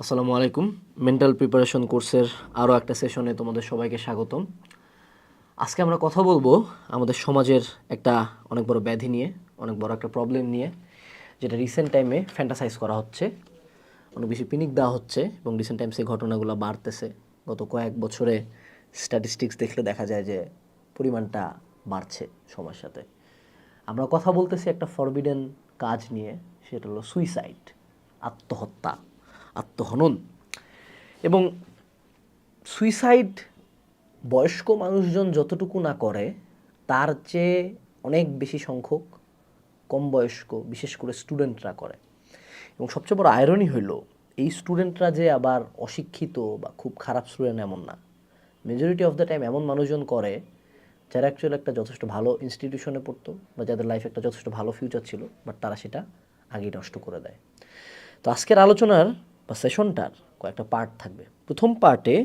আসসালামু আলাইকুম। Mental preparation কোর্সের আরও একটা সেশনে তোমাদের সবাইকে স্বাগতম। আজকে আমরা কথা বলবো আমাদের সমাজের একটা অনেক বড় ব্যাধি নিয়ে, অনেক বড় একটা প্রবলেম নিয়ে, যেটা রিসেন্ট টাইমে ফ্যান্টাসাইজ করা হচ্ছে, অনেক বেশি পিনিক দেওয়া হচ্ছে এবং রিসেন্ট টাইমসে ঘটনাগুলো বাড়তেছে। গত কয়েক বছরে স্ট্যাটিস্টিক্স দেখলে দেখা যায় যে পরিমাণটা বাড়ছে সময়ের সাথে। আমরা কথা বলতেছি একটা ফরবিডেন কাজ নিয়ে, সেটা হলো সুইসাইড, আত্মহত্যা, আত্মহনন। এবং সুইসাইড বয়স্ক মানুষজন যতটুকু না করে তার চেয়ে অনেক বেশি সংখ্যক কম বয়স্ক, বিশেষ করে স্টুডেন্টরা করে। এবং সবচেয়ে বড় আয়রনি হইল এই স্টুডেন্টরা যে আবার অশিক্ষিত বা খুব খারাপ স্টুডেন্ট এমন না। মেজরিটি অফ দ্য টাইম এমন মানুষজন করে যারা অ্যাকচুয়ালি একটা যথেষ্ট ভালো ইনস্টিটিউশনে পড়তো বা যাদের লাইফে একটা যথেষ্ট ভালো ফিউচার ছিল, বাট তারা সেটা আগেই নষ্ট করে দেয়। তো আজকের আলোচনার বা সেশনটার কয়েকটা পার্ট থাকবে। প্রথম পার্টে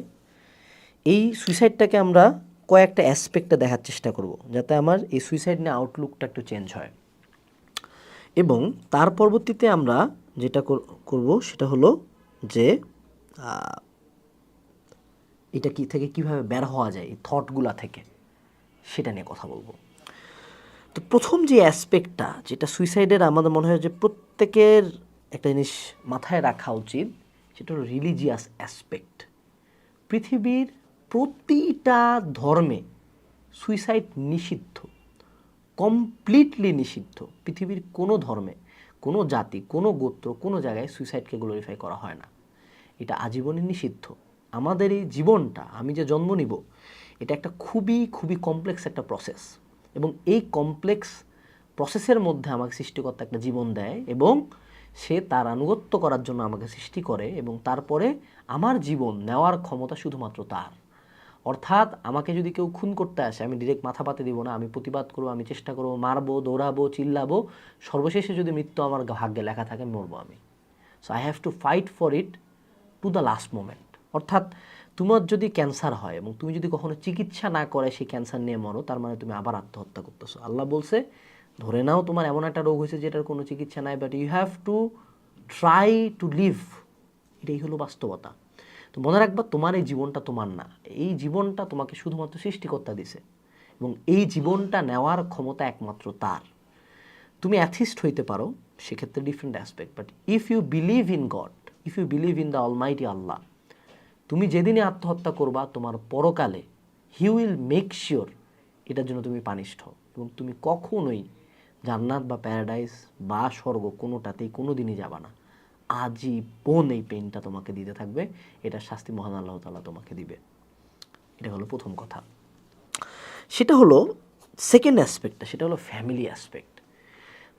এই সুইসাইডটাকে আমরা কয়েকটা অ্যাসপেক্টে দেখার চেষ্টা করব, যাতে আমার এই সুইসাইড নিয়ে আউটলুকটা একটু চেঞ্জ হয়। এবং তার পরবর্তীতে আমরা যেটা করব সেটা হলো যে এটা কি থেকে কিভাবে বের হওয়া যায় এই থটগুলা থেকে, সেটা নিয়ে কথা বলবো। তো প্রথম যে অ্যাসপেক্টটা, যেটা সুইসাইডের আমাদের মনে হয় যে প্রত্যেকের একটা জিনিস মাথায় রাখা উচিত, সেটা হলো রিলিজিয়াস অ্যাসপেক্ট। পৃথিবীর প্রতিটা ধর্মে সুইসাইড নিষিদ্ধ, কমপ্লিটলি নিষিদ্ধ। পৃথিবীর কোনো ধর্মে, কোনো জাতি, কোনো গোত্র, কোনো জায়গায় সুইসাইডকে গ্লোরিফাই করা হয় না। এটা আজীবনই নিষিদ্ধ। আমাদের এই জীবনটা, আমি যে জন্ম নিব, এটা একটা খুবই খুবই কমপ্লেক্স একটা প্রসেস। এবং এই কমপ্লেক্স প্রসেসের মধ্যে আমাকে সৃষ্টিকর্তা একটা জীবন দেয় এবং সে তার আনুগত্য করার জন্য আমাকে সৃষ্টি করে, এবং তারপরে আমার জীবন নেওয়ার ক্ষমতা শুধুমাত্র তার। অর্থাৎ আমাকে যদি কেউ খুন করতে আসে, আমি ডিরেক্ট মাথা পাতে দিব না, আমি প্রতিবাদ করবো, আমি চেষ্টা করবো, মারবো, দৌড়াবো, চিল্লাবো। সর্বশেষে যদি মৃত্যু আমার ভাগ্যে লেখা থাকে, মরবো আমি। So I have to fight for it to the last moment. অর্থাৎ তোমার যদি ক্যান্সার হয় এবং তুমি যদি কখনো চিকিৎসা না করে সেই ক্যান্সার নিয়ে মরো, তার মানে তুমি আবার আত্মহত্যা করতেছো। আল্লাহ বলছে, ধরে নাও তোমার এমন একটা রোগ হয়েছে যেটার কোনো চিকিৎসা নাই, but you have to try to live. এটাই হলো বাস্তবতা। তো মনে রাখবা, তোমার এই জীবনটা তোমার না। এই জীবনটা তোমাকে শুধুমাত্র সৃষ্টিকর্তা দিছে এবং এই জীবনটা নেওয়ার ক্ষমতা একমাত্র তার। তুমি অ্যাথিস্ট হইতে পারো, সেক্ষেত্রে different aspect, but if you believe in God, if you believe in the almighty Allah, তুমি যেদিনে আত্মহত্যা করবা, তোমার পরকালে হি উইল মেক শিওর এটার জন্য তুমি পানিশড হও, এবং তুমি কখনোই জান্নাত বা প্যারাডাইস বা স্বর্গ কোনোটাতেই কোনো দিনই যাবা না। আজীবন এই পেইনটা তোমাকে দিতে থাকবে, এটার শাস্তি মহান আল্লাহ তাআলা তোমাকে দিবে। এটা হলো প্রথম কথা। সেটা হলো সেকেন্ড অ্যাসপেক্টটা, সেটা হলো ফ্যামিলি অ্যাসপেক্ট।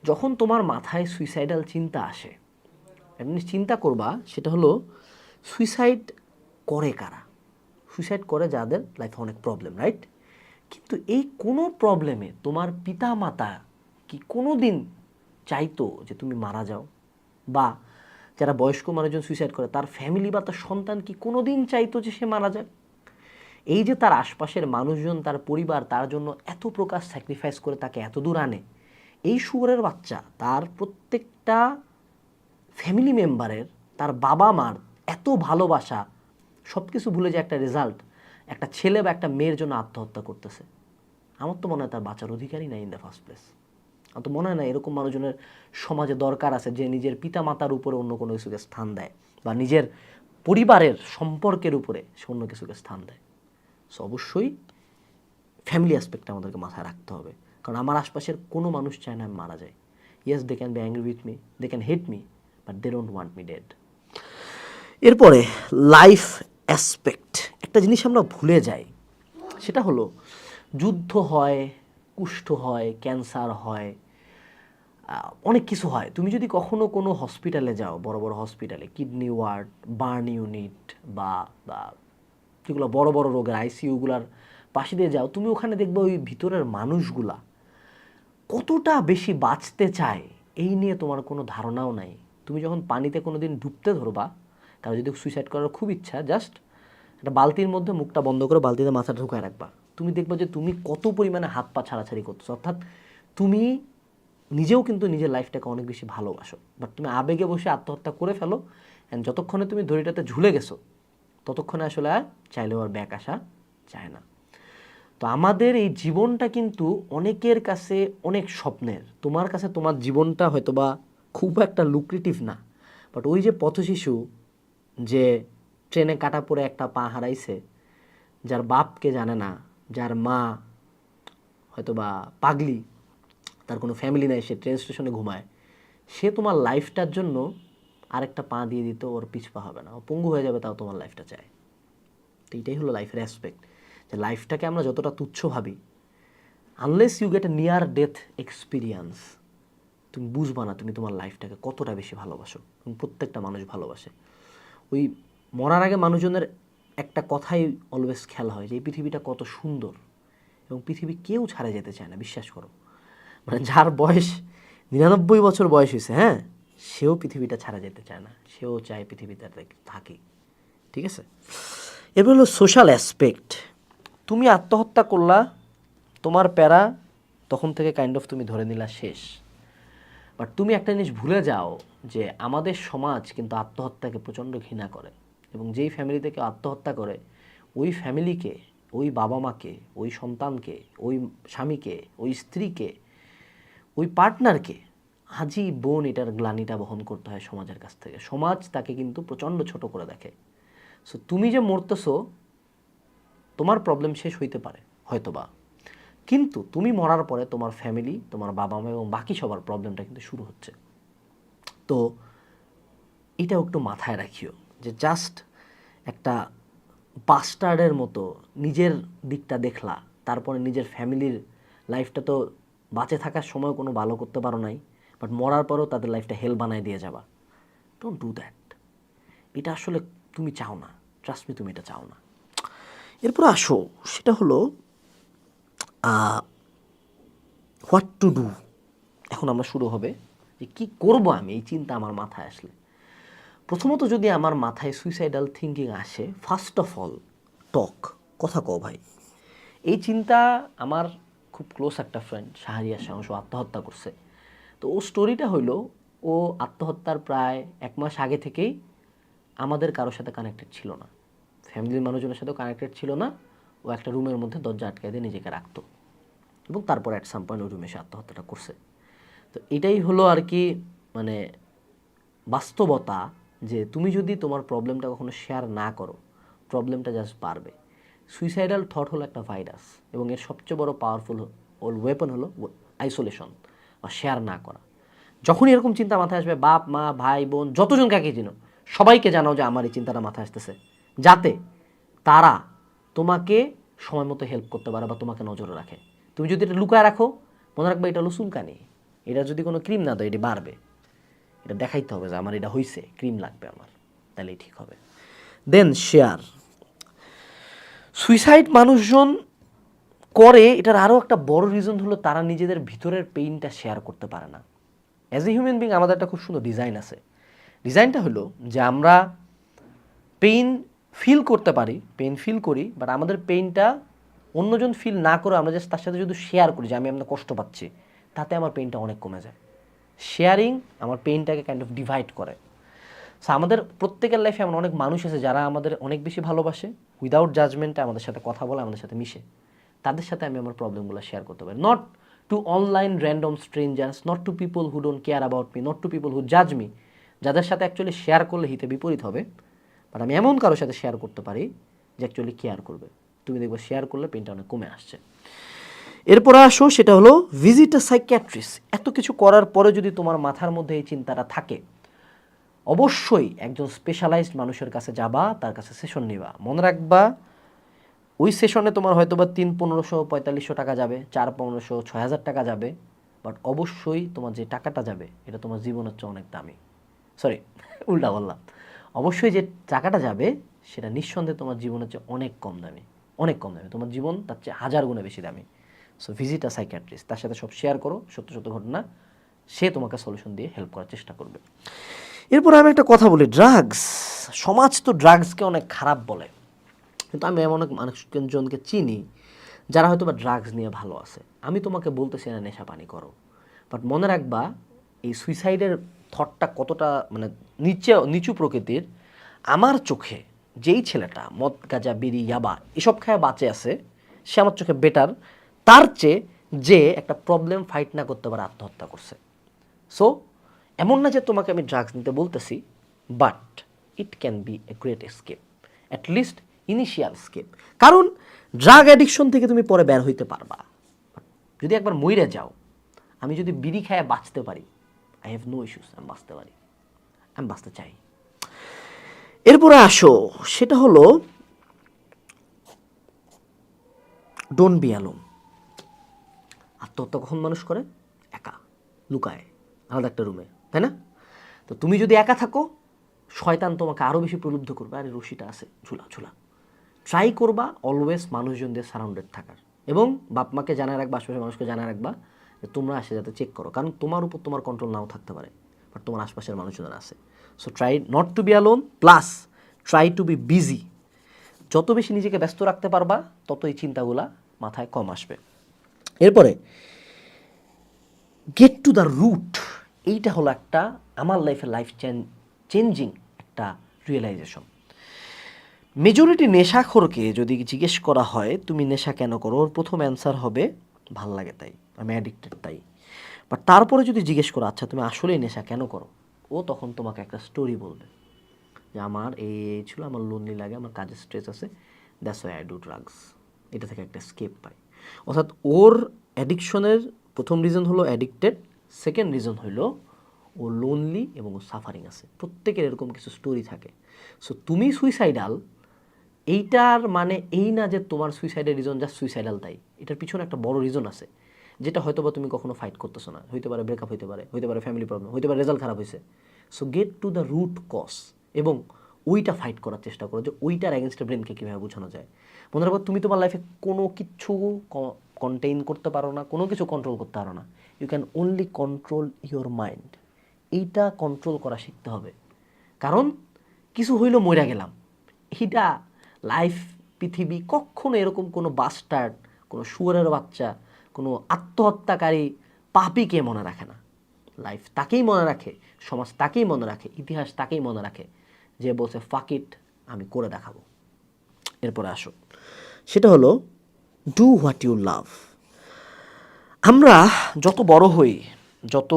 যখন তোমার মাথায় সুইসাইডাল চিন্তা আসে, একটা জিনিস চিন্তা করবা, সেটা হলো সুইসাইড করে কারা? সুইসাইড করে যাদের লাইফে অনেক প্রবলেম, রাইট? কিন্তু এই কোনো প্রবলেমে তোমার পিতা মাতা কি কোনো দিন চাইতো যে তুমি মারা যাও? বা যারা বয়স্ক মানুষজন সুইসাইড করে, তার ফ্যামিলি বা তার সন্তান কি কোনো দিন চাইতো যে সে মারা যায়? এই যে তার আশপাশের মানুষজন, তার পরিবার তার জন্য এত প্রকার স্যাক্রিফাইস করে তাকে এত দূর আনে, এই শুয়োরের বাচ্চা তার প্রত্যেকটা ফ্যামিলি মেম্বারের, তার বাবা মার এত ভালোবাসা সব কিছু ভুলে যে একটা রেজাল্ট, একটা ছেলে বা একটা মেয়ের জন্য আত্মহত্যা করতেছে। আমার তো মনে হয় তার বাঁচার অধিকারই নাই ইন দ্য ফার্স্ট প্লেস। আমার তো মনে হয় না এরকম মানুষজনের সমাজে দরকার আছে যে নিজের পিতা মাতার উপরে অন্য কোনো কিছুকে স্থান দেয়, বা নিজের পরিবারের সম্পর্কের উপরে সে অন্য কিছুকে স্থান দেয়। সো অবশ্যই ফ্যামিলি অ্যাসপেক্টটা আমাদেরকে মাথায় রাখতে হবে, কারণ আমার আশপাশের কোনো মানুষ চায় না আমি মারা যাই। Yes, they can be angry with me, they can hate me, but they don't want me dead. এরপরে লাইফ অ্যাসপেক্ট, একটা জিনিস আমরা ভুলে যাই, সেটা হলো যুদ্ধ হয়, কুষ্ঠ হয়, ক্যান্সার হয়, অনেক কিছু হয়। তুমি যদি কখনো কোনো হসপিটালে যাও, বড় বড় হসপিটালে, কিডনি ওয়ার্ড, বার্ন ইউনিট বা বা যেগুলো বড় বড় রোগের আইসিইউগুলার পাশে দিয়ে যাও, তুমি ওখানে দেখবে ওই ভিতরের মানুষগুলা কতটা বেশি বাঁচতে চায় এই নিয়ে তোমার কোনো ধারণাও নাই। তুমি যখন পানিতে কোনো দিন ডুবতে ধরবা, কারো যদি সুইসাইড করার খুব ইচ্ছা, জাস্ট একটা বালতির মধ্যে মুখটা বন্ধ করে বালতিতে মাথাটা ঢুকায় রাখবা, তুমি দেখবা যে তুমি কত পরিমাণে হাত পা ছাড়াছাড়ি করতেছো। অর্থাৎ তুমি নিজেও কিন্তু নিজের লাইফটাকে অনেক বেশি ভালোবাসো, বাট তুমি আবেগে বসে আত্মহত্যা করে ফেলো, অ্যান্ড যতক্ষণে তুমি দড়িটাতে ঝুলে গেছো ততক্ষণে আসলে আর চাইলেও আর ব্যাক আসা যায় না। তো আমাদের এই জীবনটা কিন্তু অনেকের কাছে অনেক স্বপ্নের। তোমার কাছে তোমার জীবনটা হয়তো বা খুব একটা লুক্রেটিভ না, বাট ওই যে পথশিশু যে ট্রেনে কাটা পড়ে একটা পা হারাইছে, যার বাপকে জানে না, যার মা হয়তো বা পাগলি, তার কোনো ফ্যামিলি নাই, সে ট্রেন স্টেশনে ঘুমায়, সে তোমার লাইফটার জন্য আরেকটা পা দিয়ে দিত, ওর পিছপা হবে না, ও পঙ্গু হয়ে যাবে, তাও তোমার লাইফটা চায়। তো এইটাই হলো লাইফের অ্যাসপেক্ট, যে লাইফটাকে আমরা যতটা তুচ্ছ ভাবি, unless you get a near death experience, তুমি বুঝবা না তুমি তোমার লাইফটাকে কতটা বেশি ভালোবাসো। এবং প্রত্যেকটা মানুষ ভালোবাসে। ওই মরার আগে মানুষজনের একটা কথাই অলওয়েজ খেয়াল হয় যে এই পৃথিবীটা কত সুন্দর, এবং পৃথিবী কেউ ছাড়া যেতে চায় না, বিশ্বাস করো। মানে যার বয়স 99 বছর বয়স হয়েছে, হ্যাঁ, সেও পৃথিবীটা ছাড়া যেতে চায় না, সেও চায় পৃথিবীতে থাকি। ঠিক আছে, এবার হলো সোশ্যাল অ্যাসপেক্ট। তুমি আত্মহত্যা করলা, তোমার প্যারা তখন থেকে কাইন্ড অফ তুমি ধরে নিলা শেষ। বাট তুমি একটা জিনিস ভুলে যাও যে আমাদের সমাজ কিন্তু আত্মহত্যাকে প্রচণ্ড ঘৃণা করে, এবং যেই ফ্যামিলি থেকে আত্মহত্যা করে ওই ফ্যামিলিকে, ওই বাবা মাকে, ওই সন্তানকে, ওই স্বামীকে, ওই স্ত্রীকে, ওই পার্টনারকে আজীবন এটার গ্লানিটা বহন করতে হয় সমাজের কাছ থেকে। সমাজ তাকে কিন্তু প্রচণ্ড ছোট করে দেখে। সো তুমি যে মরতেছো, তোমার প্রবলেম শেষ হইতে পারে হয়তোবা, কিন্তু তুমি মরার পরে তোমার ফ্যামিলি, তোমার বাবা মা এবং বাকি সবার প্রবলেমটা কিন্তু শুরু হচ্ছে। তো এটাও একটু মাথায় রাখিও যে জাস্ট একটা বাস্টার্ডের মতো নিজের দিকটা দেখলা, তারপরে নিজের ফ্যামিলির লাইফটা তো বাঁচে থাকার সময় কোনো ভালো করতে পারো নাই, বাট মরার পরেও তাদের লাইফটা হেল বানায় দিয়ে যাবা। Don't do that. এটা আসলে তুমি চাও না, ট্রাস্ট মি, তুমি এটা চাও না। এরপর আসো, সেটা হলো হোয়াট টু ডু। এখন আমরা শুরু হবে যে কী করবো আমি, এই চিন্তা আমার মাথায় আসলে। প্রথমত যদি আমার মাথায় সুইসাইডাল থিঙ্কিং আসে, ফার্স্ট অফ অল কথা কও ভাই। এই চিন্তা আমার খুব ক্লোজ একটা ফ্রেন্ড শাহরিয়ার শামস, ও আত্মহত্যা করছে। তো ও স্টোরিটা হইলো, ও আত্মহত্যার প্রায় 1 মাস আগে থেকেই আমাদের কারোর সাথে কানেক্টেড ছিল না, ফ্যামিলির মানুষজনের সাথেও কানেক্টেড ছিল না। ও একটা রুমের মধ্যে দরজা আটকায় দিয়ে নিজেকে রাখতো, এবং তারপর অ্যাট সাম পয়েন্ট ওই রুমে এসে আত্মহত্যাটা করছে। তো এটাই হলো আর কি মানে বাস্তবতা, যে তুমি যদি তোমার প্রবলেমটা কখনো শেয়ার না করো, প্রবলেমটা জাস্ট বাড়বে। সুইসাইডাল থট হলো একটা ভাইরাস, এবং এর সবচেয়ে বড় পাওয়ারফুল ওয়েপন হলো আইসোলেশন বা শেয়ার না করা। যখনই এরকম চিন্তা মাথায় আসবে, বাপ মা ভাই বোন যতজন কাকে চিনো সবাইকে জানাও যে আমার এই চিন্তাটা মাথায় আসতেছে, যাতে তারা তোমাকে সময় মতো হেল্প করতে পারে বা তোমাকে নজরে রাখে। তুমি যদি এটা লুকায় রাখো, মনে রাখবে এটা হলো চুলকানি, এটা যদি কোনো ক্রিম না দেয় এটি বাড়বে, এটা দেখাইতে হবে যে আমার এটা হয়েছে, ক্রিম লাগবে আমার, তাহলেই ঠিক হবে। দেন শেয়ার। সুইসাইড মানুষজন করে, এটার আরও একটা বড় রিজন হলো তারা নিজেদের ভিতরের পেইনটা শেয়ার করতে পারে না। অ্যাজ এ হিউম্যান বিং আমাদের একটা খুব সুন্দর ডিজাইন আছে। ডিজাইনটা হলো যে আমরা পেইন ফিল করতে পারি, পেইন ফিল করি, বাট আমাদের পেইনটা অন্যজন ফিল না করে আমরা জাস্ট তার সাথে যদি শেয়ার করি যে আমি আপনার কষ্ট পাচ্ছি, তাতে আমার পেইনটা অনেক কমে যায়। শেয়ারিং আমার পেইনটাকে কাইন্ড অফ ডিভাইড করে। সো আমাদের প্রত্যেকের লাইফে এমন অনেক মানুষ আছে যারা আমাদের অনেক বেশি ভালোবাসে, উইদাউট জাজমেন্টে আমাদের সাথে কথা বলে, আমাদের সাথে মিশে। তাদের সাথে আমি আমার প্রবলেমগুলো শেয়ার করতে পারি, not to online random strangers, not to people who don't care about me, not to people who জাজ মি, যাদের সাথে অ্যাকচুয়ালি শেয়ার করলে হিতে বিপরীত হবে। বাট আমি এমন কারোর সাথে শেয়ার করতে পারি যে অ্যাকচুয়ালি কেয়ার করবে। তুমি দেখবে শেয়ার করলে পেনটা অনেক কমে আসছে। এরপরে আসো, সেটা হলো ভিজিট আ সাইকিয়াট্রিস্ট। এত কিছু করার পরে যদি তোমার মাথার মধ্যে এই চিন্তাটা থাকে, অবশ্যই একজন স্পেশালাইজড মানুষের কাছে যাবা, তার কাছে সেশন নিবা। মনে রাখবা ওই সেশনে তোমার হয়তো বা 3-1500-4500 টাকা যাবে, 4-1500-6000 টাকা যাবে, বাট অবশ্যই তোমার যে টাকাটা যাবে এটা তোমার জীবনের চেয়ে অনেক দামি। সরি, উল্টা বললাম। অবশ্যই যে টাকাটা যাবে সেটা নিঃসন্দেহে তোমার জীবনের চেয়ে অনেক কম দামি, অনেক কম দামি। তোমার জীবন তার চেয়ে 1000 গুণে বেশি দামি। সো ভিজিট আ সাইকিয়াট্রিস্ট, তার সাথে সব শেয়ার করো, সত্য সত্য ঘটনা, সে তোমাকে সলিউশন দিয়ে হেল্প করার চেষ্টা করবে। এরপর আমি একটা কথা বলি, ড্রাগস। সমাজ তো ড্রাগসকে অনেক খারাপ বলে, কিন্তু আমি এমন অনেক মানুষজনকে চিনি যারা হয়তো বা ড্রাগস নিয়ে ভালো আছে। আমি তোমাকে বলতেছি না নেশা পানি করো, বাট মনে রাখবা এই সুইসাইডের থটটা কতটা মানে নিচু প্রকৃতির, আমার চোখে যেই ছেলেটা মদ গাঁজা বিড়ি ইয়াবা এসব খায় বাঁচে আছে, সে আমার চোখে বেটার তার চেয়ে যে একটা প্রবলেম ফাইট না করতে পারে আত্মহত্যা করছে। সো এমন না যে তোমাকে আমি ড্রাগস নিতে বলতেছি, but it can be a great escape, at least initial escape. কারণ ড্রাগ অ্যাডিকশন থেকে তুমি পরে বের হইতে পারবা। যদি একবার মইরে যাও, আমি যদি বিড়ি খায় বাঁচতে পারি, আই হ্যাভ নো ইস্যুস, আমি বাঁচতে পারি, আমি বাঁচতে চাই। এরপরে আসো, সেটা হলো ডোন্ট বি অ্যালোন। আত্মহত্যা কখন মানুষ করে? একা, লুকায়, আলাদা একটা রুমে, তাই না? তো তুমি যদি একা থাকো, শয়তান তোমাকে আরও বেশি প্রলুব্ধ করবে, আরে রশিটা আছে, ঝুলা ঝুলা। ট্রাই করবা অলওয়েজ মানুষজন দিয়ে সারাউন্ডেড থাকার, এবং বাপ মাকে জানায় রাখবা, আশপাশের মানুষকে জানায় রাখবা যে তোমরা আসে যাতে চেক করো, কারণ তোমার উপর তোমার কন্ট্রোল নাও থাকতে পারে, বাট তোমার আশপাশের মানুষজন আছে। So try not to be alone, plus try to be busy. যত বেশি নিজেকে ব্যস্ত রাখতে পারবা, তত এই চিন্তাগুলা মাথায় কম আসবে। এরপরে গেট টু দ্য রুট, এইটা হলো একটা আমার লাইফ চেঞ্জিং একটা রিয়েলাইজেশন। মেজরিটি নেশাখোরকে যদি জিজ্ঞেস করা হয় তুমি নেশা কেন করো, ওর প্রথম অ্যান্সার হবে ভাল লাগে তাই, আমি অ্যাডিক্টেড তাই। বাট তারপরে যদি জিজ্ঞেস করো আচ্ছা তুমি আসলেই নেশা কেন করো, ও তখন তোমাকে একটা স্টোরি বলবে যে আমার এই ছিল, আমার লোনলি লাগে, আমার কাজের স্ট্রেস আছে, that's why I do drugs. এটা থেকে একটা স্কেপ পাই। অর্থাৎ ওর অ্যাডিকশনের প্রথম রিজন হলো অ্যাডিক্টেড, সেকেন্ড রিজন হলো ও লোনলি এবং ও সাফারিং আছে। প্রত্যেকের এরকম কিছু স্টোরি থাকে। সো তুমি সুইসাইডাল, এইটার মানে এই না যে তোমার সুইসাইডের রিজন জাস্ট সুইসাইডাল তাই, এটার পিছনে একটা বড় রিজন আছে, যেটা হয়তো বা তুমি কখনো ফাইট করতেছো না, হইতে পারে ব্রেকআপ, হইতে পারে ফ্যামিলি প্রবলেম, হইতে পারে রেজাল্ট খারাপ হয়েছে। So get to the root cause এবং ওইটা ফাইট করার চেষ্টা করো, যে ওইটার অ্যাগেনস্টে ব্রেনকে কীভাবে বোঝানো যায়। মনে রাখো তুমি তোমার লাইফে কোনো কিছু কন্টেইন করতে পারো না, কোনো কিছু কন্ট্রোল করতে পারো না, you can only control your mind. এইটা কন্ট্রোল করা শিখতে হবে, কারণ কিছু হইলো মইরা গেলাম, এইটা লাইফ পৃথিবী কখনো এরকম কোনো বাস্টার্ড, কোনো শুয়োরের বাচ্চা, কোনো আত্মহত্যাকারী পাপীকে মনে রাখে না। লাইফ তাকেই মনে রাখে, সমাজ তাকেই মনে রাখে, ইতিহাস তাকেই মনে রাখে যে বলছে ফাক ইট, আমি করে দেখাবো। এরপরে আসো, সেটা হলো ডু হোয়াট ইউ লাভ। আমরা যত বড় হই, যত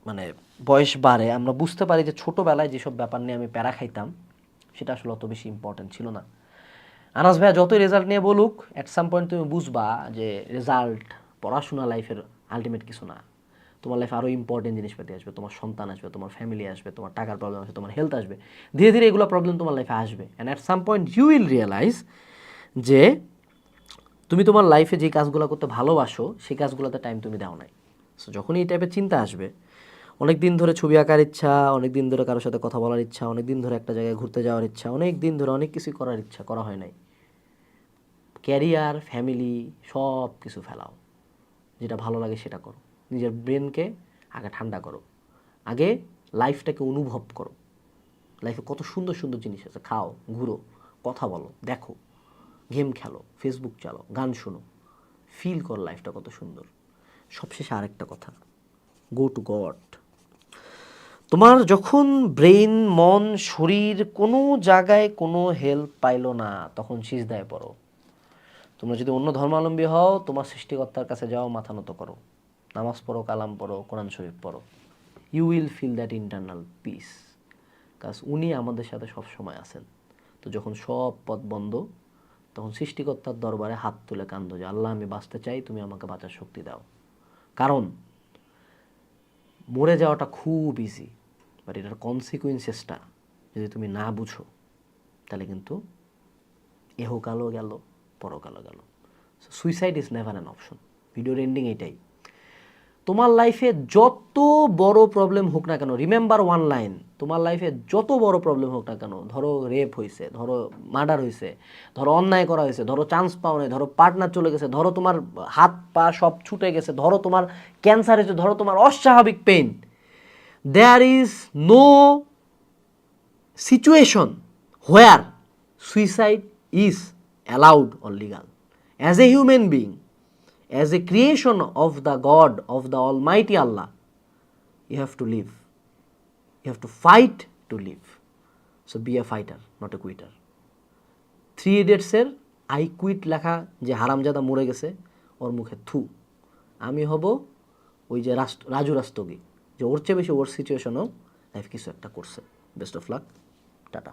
মানে বয়স বাড়ে, আমরা বুঝতে পারি যে ছোটোবেলায় যেসব ব্যাপার নিয়ে আমি প্যারা খাইতাম সেটা আসলে অত বেশি ইম্পর্টেন্ট ছিল না। আনাস ভাইয়া যতই রেজাল্ট নিয়ে বলুক, অ্যাট সাম পয়েন্ট তুমি বুঝবা যে রেজাল্ট, পড়াশোনা লাইফের আলটিমেট কিছু না। তোমার লাইফে আরও ইম্পর্টেন্ট জিনিসপাতি আসবে, তোমার সন্তান আসবে, তোমার ফ্যামিলি আসবে, তোমার টাকার প্রবলেম আসবে, তোমার হেলথ আসবে, ধীরে ধীরে এগুলো প্রবলেম তোমার লাইফে আসবে। And at some point you will realize যে তুমি তোমার লাইফে যে কাজগুলো করতে ভালোবাসো সেই কাজগুলোতে টাইম তুমি দাও নাই। সো যখনই এই টাইপের চিন্তা আসবে, অনেক দিন ধরে ছবি আঁকার ইচ্ছা, অনেক দিন ধরে কারোর সাথে কথা বলার ইচ্ছা, অনেক দিন ধরে একটা জায়গায় ঘুরতে যাওয়ার ইচ্ছা, অনেক দিন ধরে অনেক কিছুই করার ইচ্ছা, করা হয় নাই, ক্যারিয়ার, ফ্যামিলি সব কিছু ফেলাও, যেটা ভালো লাগে সেটা করো, নিজের ব্রেনকে আগে ঠান্ডা করো, আগে লাইফটাকে অনুভব করো। লাইফে কত সুন্দর সুন্দর জিনিস আছে, খাও, ঘুরো, কথা বলো, দেখো, গেম খেলো, ফেসবুক চালাও, গান শোনো, ফিল করো লাইফটা কত সুন্দর। সবশেষে আরেকটা কথা, গো টু গড। তোমার যখন ব্রেন, মন, শরীর কোনো জায়গায় কোনো হেল্প পাইলো না, তখন সিজদায় পড়ো। তোমরা যদি অন্য ধর্মাবলম্বী হও, তোমার সৃষ্টিকর্তার কাছে যাও, মাথা নত করো, নামাজ পড়ো, কালাম পড়ো, কোরআন শরীফ পড়ো। You will feel that internal peace, কাজ উনি আমাদের সাথে সব সময় আছেন। তো যখন সব পথ বন্ধ, তখন সৃষ্টিকর্তার দরবারে হাত তুলে কান্দো যে আল্লাহ আমি বাঁচতে চাই, তুমি আমাকে বাঁচার শক্তি দাও। কারণ মরে যাওয়াটা খুব ইজি, বাট এটার কনসিকুয়েন্সেসটা যদি তুমি না বুঝো, তাহলে কিন্তু এহকালও গেল, পরকালও গেল। So suicide is never an option. ভিডিওর এন্ডিং এটাই। তোমার লাইফে যত বড় প্রবলেম হোক না কেন, রিমেম্বার ওয়ান লাইন, তোমার লাইফে যত বড় প্রবলেম হোক না কেন, ধরো রেপ হয়েছে, ধরো মার্ডার হয়েছে, ধরো অন্যায় করা হয়েছে, ধরো চান্স পাও নাই, ধরো পার্টনার চলে গেছে, ধরো তোমার হাত পা সব ছুটে গেছে, ধরো তোমার ক্যান্সার হয়েছে, ধরো তোমার অস্বাভাবিক pain, there is no situation where suicide is allowed or legal. As a human being, as a creation of the God, of the Almighty Allah, you have to live. You have to fight to live, so be a fighter not a quitter. 3 ইডিয়টসের I quit লেখা যে হারামজাদা মরে গেছে ওর মুখে থু, আমি হব ওই যে রাজু রাস্তোগি, যে ওর চেয়ে বেশি ওর সিচুয়েশনও লাইফ কিছু একটা করছে। Best of luck, tata.